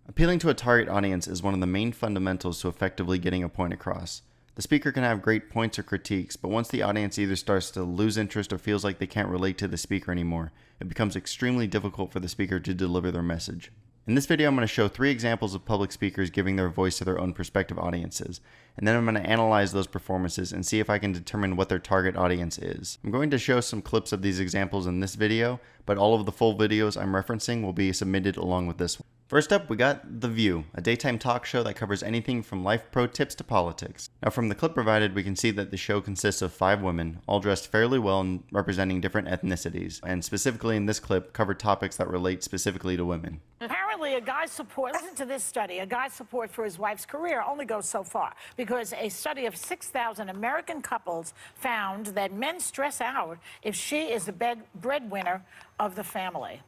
Appealing to a target audience is one of the main fundamentals to effectively getting a point across. The speaker can have great points or critiques, but once the audience either starts to lose interest or feels like they can't relate to the speaker anymore, it becomes extremely difficult for the speaker to deliver their message. In this video, I'm going to show 3 examples of public speakers giving their voice to their own prospective audiences, and then I'm going to analyze those performances and see if I can determine what their target audience is. I'm going to show some clips of these examples in this video, but all of the full videos I'm referencing will be submitted along with this one. First up, we got The View, a daytime talk show that covers anything from life pro tips to politics. Now from the clip provided, we can see that the show consists of 5 women, all dressed fairly well and representing different ethnicities, and specifically in this clip, covered topics that relate specifically to women. Apparently, a guy's support, listen to this study, a guy's support for his wife's career only goes so far, because a study of 6,000 American couples found that men stress out if she is the breadwinner of the family.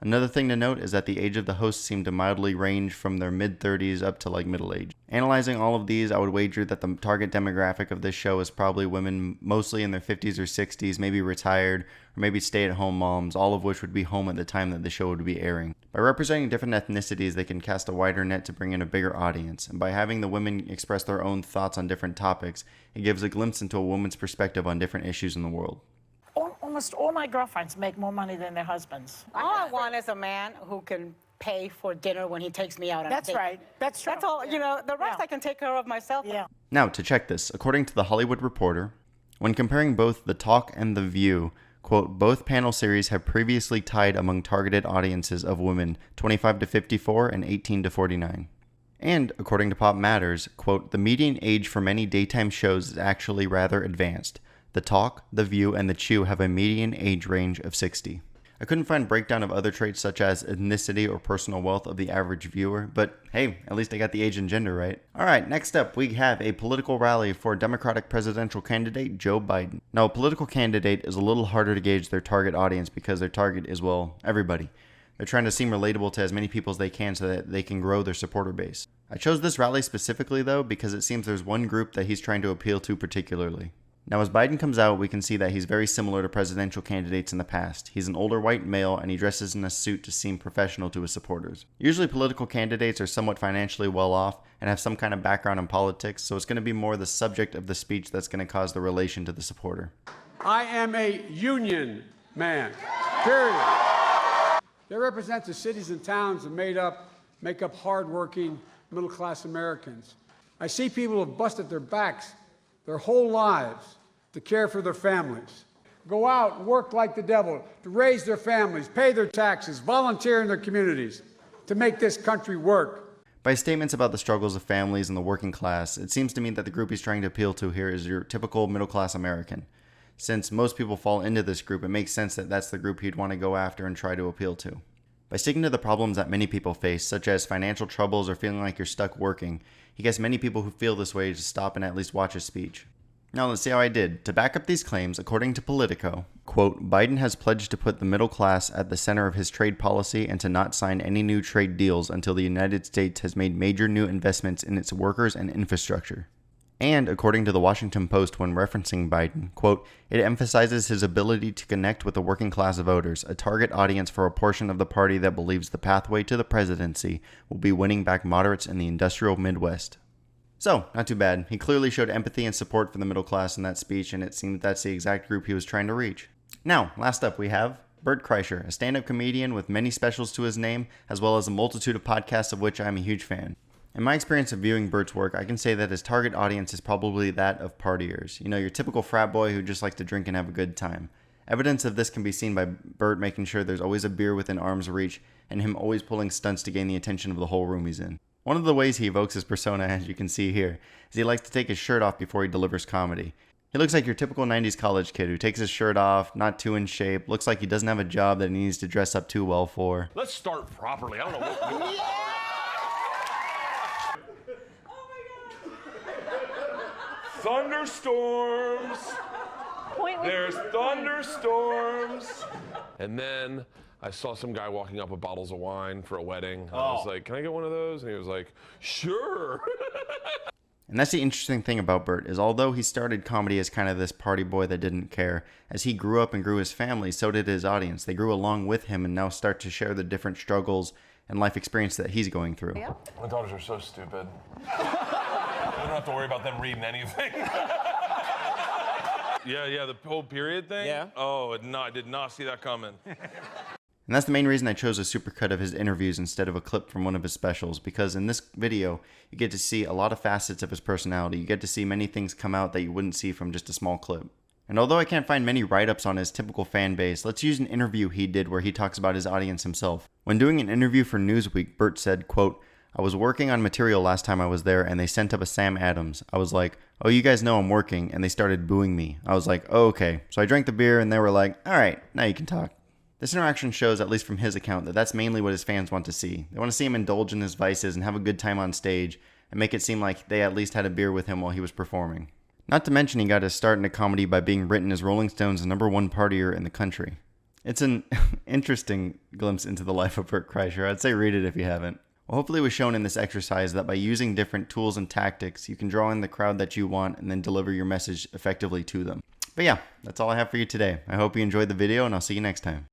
Another thing to note is that the age of the hosts seemed to mildly range from their mid-30s up to middle age. Analyzing all of these, I would wager that the target demographic of this show is probably women mostly in their 50s or 60s, maybe retired, or maybe stay-at-home moms, all of which would be home at the time that the show would be airing. By representing different ethnicities, they can cast a wider net to bring in a bigger audience, and by having the women express their own thoughts on different topics, it gives a glimpse into a woman's perspective on different issues in the world. Almost all my girlfriends make more money than their husbands. All I want is a man who can pay for dinner when he takes me out on a date. That's right. That's true. That's all. You know, the rest I can take care of myself. Yeah. Now, to check this, according to The Hollywood Reporter, when comparing both The Talk and The View, quote, both panel series have previously tied among targeted audiences of women 25 to 54 and 18 to 49. And, according to Pop Matters, quote, the median age for many daytime shows is actually rather advanced. The Talk, The View, and The Chew have a median age range of 60. I couldn't find breakdown of other traits such as ethnicity or personal wealth of the average viewer, but hey, at least I got the age and gender right. Alright, next up we have a political rally for Democratic presidential candidate Joe Biden. Now, a political candidate is a little harder to gauge their target audience because their target is, well, everybody. They're trying to seem relatable to as many people as they can so that they can grow their supporter base. I chose this rally specifically though because it seems there's one group that he's trying to appeal to particularly. Now, as Biden comes out, we can see that he's very similar to presidential candidates in the past. He's an older white male, and he dresses in a suit to seem professional to his supporters. Usually, political candidates are somewhat financially well off and have some kind of background in politics, so it's going to be more the subject of the speech that's going to cause the relation to the supporter. I am a union man, period. They represent the cities and towns that make up hardworking, middle-class Americans. I see people who have busted their backs their whole lives to care for their families, go out and work like the devil to raise their families, pay their taxes, volunteer in their communities to make this country work. By statements about the struggles of families and the working class, it seems to me that the group he's trying to appeal to here is your typical middle-class American. Since most people fall into this group, it makes sense that that's the group he'd want to go after and try to appeal to. By sticking to the problems that many people face, such as financial troubles or feeling like you're stuck working, he gets many people who feel this way to stop and at least watch his speech. Now let's see how I did. To back up these claims, according to Politico, quote, Biden has pledged to put the middle class at the center of his trade policy and to not sign any new trade deals until the United States has made major new investments in its workers and infrastructure. And according to the Washington Post, when referencing Biden, quote, it emphasizes his ability to connect with the working class voters, a target audience for a portion of the party that believes the pathway to the presidency will be winning back moderates in the industrial Midwest. So, not too bad. He clearly showed empathy and support for the middle class in that speech, and it seemed that's the exact group he was trying to reach. Now, last up we have Bert Kreischer, a stand-up comedian with many specials to his name, as well as a multitude of podcasts of which I am a huge fan. In my experience of viewing Bert's work, I can say that his target audience is probably that of partiers. You know, your typical frat boy who just likes to drink and have a good time. Evidence of this can be seen by Bert making sure there's always a beer within arm's reach, and him always pulling stunts to gain the attention of the whole room he's in. One of the ways he evokes his persona, as you can see here, is he likes to take his shirt off before he delivers comedy. He looks like your typical 90s college kid who takes his shirt off, not too in shape, looks like he doesn't have a job that he needs to dress up too well for. Let's start properly. I don't know what... Thunderstorms. There's thunderstorms. And then I saw some guy walking up with bottles of wine for a wedding. I was like, can I get one of those? And he was like, sure. And that's the interesting thing about Bert, is although he started comedy as kind of this party boy that didn't care, as he grew up and grew his family, so did his audience. They grew along with him and now start to share the different struggles and life experience that he's going through. Yeah. My daughters are so stupid. I don't have to worry about them reading anything. Yeah, the whole period thing? Yeah. Oh, I did not see that coming. And that's the main reason I chose a supercut of his interviews instead of a clip from one of his specials, because in this video, you get to see a lot of facets of his personality. You get to see many things come out that you wouldn't see from just a small clip. And although I can't find many write-ups on his typical fan base, let's use an interview he did where he talks about his audience himself. When doing an interview for Newsweek, Bert said, quote, "I was working on material last time I was there and they sent up a Sam Adams. I was like, oh, you guys know I'm working, and they started booing me. I was like, oh, okay. So I drank the beer and they were like, all right, now you can talk." This interaction shows, at least from his account, that that's mainly what his fans want to see. They want to see him indulge in his vices and have a good time on stage and make it seem like they at least had a beer with him while he was performing. Not to mention he got his start in a comedy by being written as Rolling Stone's #1 partier in the country. It's an interesting glimpse into the life of Bert Kreischer. I'd say read it if you haven't. Well, hopefully it was shown in this exercise that by using different tools and tactics, you can draw in the crowd that you want and then deliver your message effectively to them. But yeah, that's all I have for you today. I hope you enjoyed the video, and I'll see you next time.